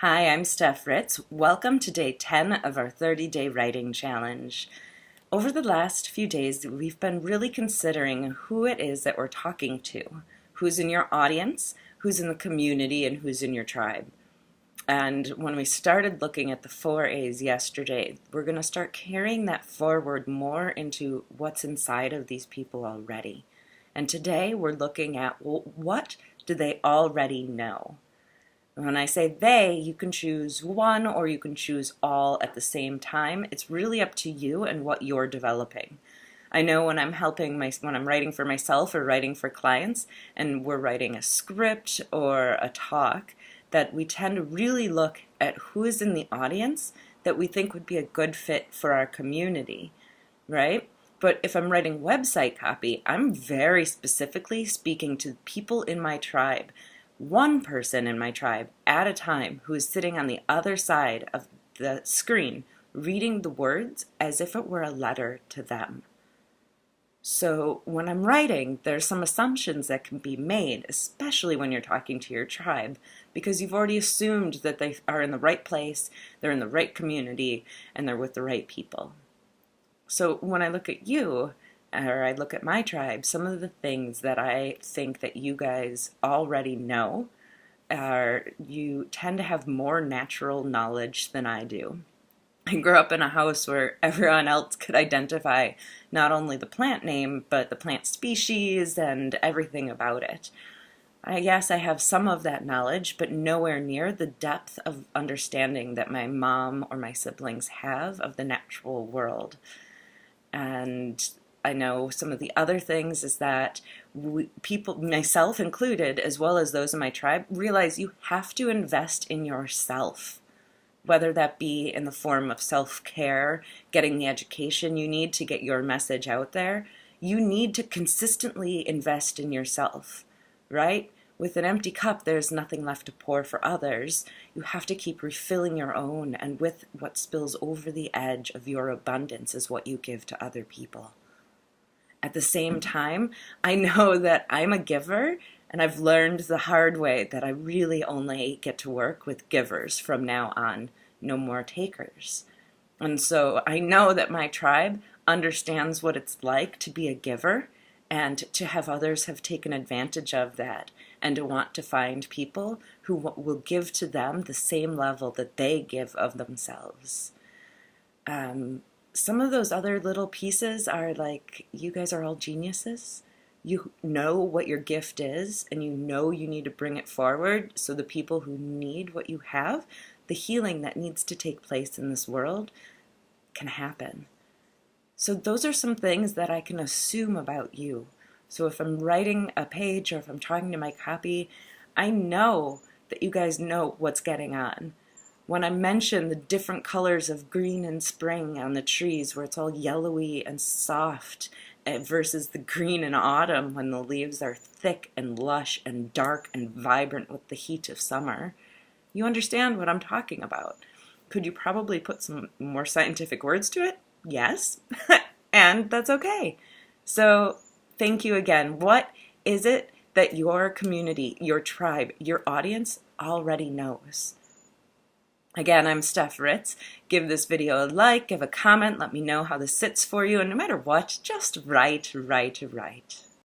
Hi, I'm Steph Ritz. Welcome to day 10 of our 30-day writing challenge. Over the last few days, we've been really considering who it is that we're talking to, who's in your audience, who's in the community, and who's in your tribe. And when we started looking at the 4A's yesterday, we're going to start carrying that forward more into what's inside of these people already. And today we're looking at, well, what do they already know? When I say they, you can choose one or you can choose all at the same time. It's really up to you and what you're developing. I know when I'm when I'm writing for myself or writing for clients, and we're writing a script or a talk, that we tend to really look at who is in the audience that we think would be a good fit for our community, right? But if I'm writing website copy, I'm very specifically speaking to people in my tribe. One person in my tribe at a time who is sitting on the other side of the screen reading the words as if it were a letter to them. So when I'm writing, there's some assumptions that can be made, especially when you're talking to your tribe, because you've already assumed that they are in the right place, they're in the right community, and they're with the right people. So when I look at you, or I look at my tribe, some of the things that I think that you guys already know are you tend to have more natural knowledge than I do. I grew up in a house where everyone else could identify not only the plant name, but the plant species and everything about it. Yes, I have some of that knowledge, but nowhere near the depth of understanding that my mom or my siblings have of the natural world. And I know some of the other things is that people, myself included, as well as those in my tribe, realize you have to invest in yourself, whether that be in the form of self-care, getting the education you need to get your message out there. You need to consistently invest in yourself, right? With an empty cup, there's nothing left to pour for others. You have to keep refilling your own, and with what spills over the edge of your abundance is what you give to other people. At the same time, I know that I'm a giver, and I've learned the hard way that I really only get to work with givers from now on, no more takers. And so I know that my tribe understands what it's like to be a giver and to have others have taken advantage of that and to want to find people who will give to them the same level that they give of themselves. Some of those other little pieces are like, you guys are all geniuses. You know what your gift is, and you know you need to bring it forward so the people who need what you have, the healing that needs to take place in this world, can happen. So those are some things that I can assume about you. So if I'm writing a page or if I'm talking to my copy, I know that you guys know what's getting on. When I mention the different colors of green in spring on the trees where it's all yellowy and soft versus the green in autumn when the leaves are thick and lush and dark and vibrant with the heat of summer, you understand what I'm talking about. Could you probably put some more scientific words to it? Yes, and that's okay. So thank you again. What is it that your community, your tribe, your audience already knows? Again, I'm Steph Ritz. Give this video a like, give a comment, let me know how this sits for you, and no matter what, just write, write, write.